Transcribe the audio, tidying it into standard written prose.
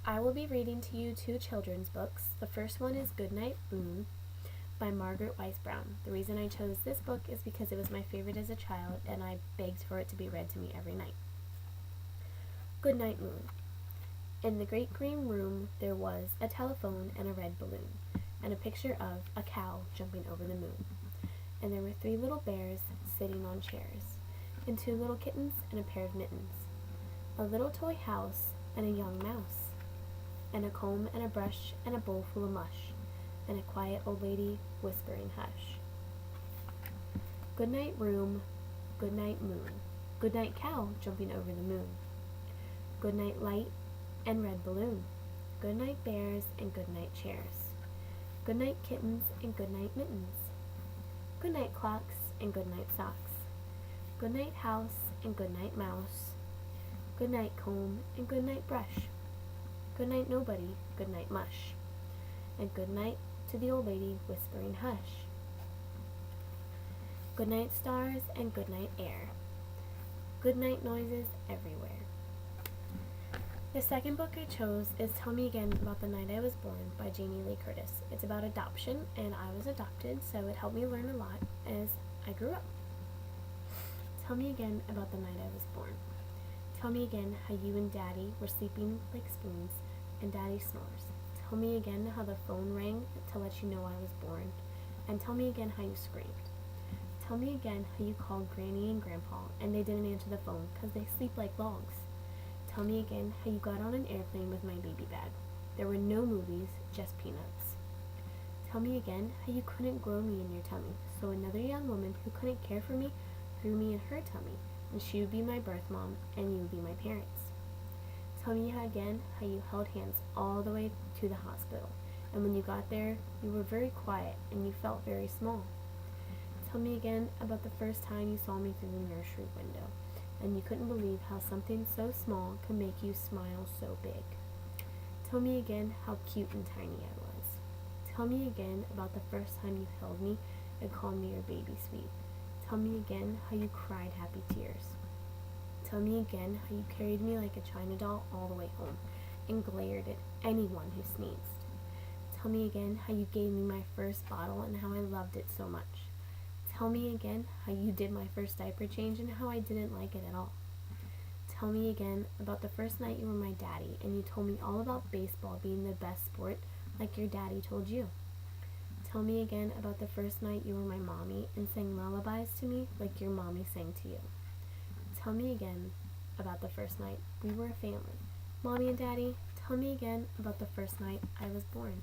I will be reading to you two children's books. The first one is Goodnight Moon by Margaret Wise Brown. The reason I chose this book is because it was my favorite as a child and I begged for it to be read to me every night. Goodnight Moon. In the great green room there was a telephone and a red balloon, and a picture of a cow jumping over the moon. And there were 3 little bears sitting on chairs, and 2 little kittens and a pair of mittens, a little toy house and a young mouse, and a comb and a brush and a bowl full of mush, and a quiet old lady whispering hush. Good night room, good night moon, good night cow jumping over the moon, good night light and red balloon, good night bears and good night chairs, good night kittens and good night mittens, good night clocks and good night socks, good night house and good night mouse, good night comb and good night brush, good night nobody, good night mush, and good night to the old lady whispering hush. Good night stars and good night air, good night noises everywhere. The second book I chose is Tell Me Again About the Night I Was Born by Jamie Lee Curtis. It's about adoption, and I was adopted, so it helped me learn a lot as I grew up. Tell me again about the night I was born. Tell me again how you and Daddy were sleeping like spoons, and Daddy snores. Tell me again how the phone rang to let you know I was born, and tell me again how you screamed. Tell me again how you called Granny and Grandpa, and they didn't answer the phone because they sleep like logs. Tell me again how you got on an airplane with my baby bag. There were no movies, just peanuts. Tell me again how you couldn't grow me in your tummy, so another young woman who couldn't care for me threw me in her tummy, and she would be my birth mom, and you would be my parents. Tell me again how you held hands all the way to the hospital, and when you got there, you were very quiet, and you felt very small. Tell me again about the first time you saw me through the nursery window, and you couldn't believe how something so small could make you smile so big. Tell me again how cute and tiny I was. Tell me again about the first time you held me and called me your baby sweet. Tell me again how you cried happy tears. Tell me again how you carried me like a china doll all the way home and glared at anyone who sneezed. Tell me again how you gave me my first bottle and how I loved it so much. Tell me again how you did my first diaper change and how I didn't like it at all. Tell me again about the first night you were my daddy and you told me all about baseball being the best sport like your daddy told you. Tell me again about the first night you were my mommy and sang lullabies to me like your mommy sang to you. Tell me again about the first night we were a family. Mommy and Daddy, tell me again about the first night I was born.